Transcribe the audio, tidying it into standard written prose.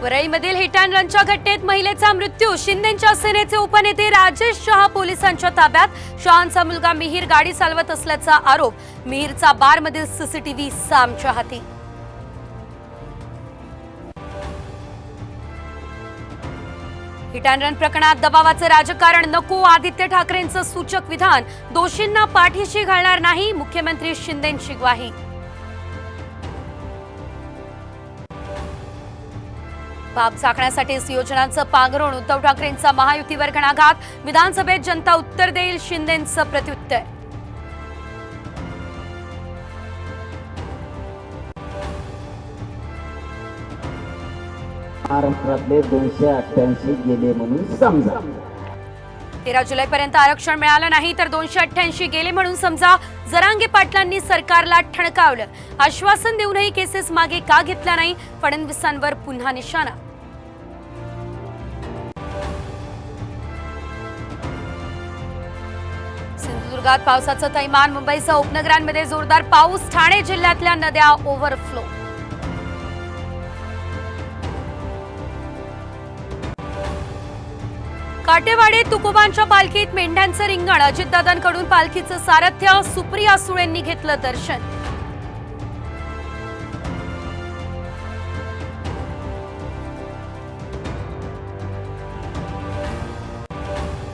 वरळीमधील hit and रनच्या घटनेत महिलेचा मृत्यू. शिंदेंच्या सेनेचे उपनेते राजेश शहा पोलिसांच्या ताब्यात. शहांचा मुलगा मिहीर गाडी चालवत असल्याचा आरोप. मिहीरचा बारमधील सीसीटीव्ही सामच्या हाती. हिट अँड रन प्रकरणात दबावाचं राजकारण नको. आदित्य ठाकरेंचं सूचक विधान. दोषींना पाठीशी घालणार नाही, मुख्यमंत्री शिंदेंची ग्वाही. पाप झाकण्यासाठीच योजनांचं पांघरुण. उद्धव ठाकरेंचा महायुतीवर घणाघात. विधानसभेत जनता उत्तर देईल, शिंदेंचं प्रत्युत्तर. महाराष्ट्रातले 288 गेले म्हणून समजा. 13 जुलैपर्यंत आरक्षण मिळालं नाही तर 288 गेले म्हणून समजा. जरांगे पाटलांनी सरकारला ठणकावलं. आश्वासन देऊनही केसेस मागे का घेतल्या नाही, फडणवीसांवर पुन्हा निशाणा. सिंधुदुर्गात पावसाचं थैमान. मुंबईसह उपनगरांमध्ये जोरदार पाऊस. ठाणे जिल्ह्यातल्या नद्या ओव्हरफ्लो. काटेवाडीत तुकोबांच्या पालखीत मेंढ्यांचं रिंगण. अजितदादांकडून पालखीचं सारथ्य. सुप्रिया सुळेंनी घेतलं दर्शन.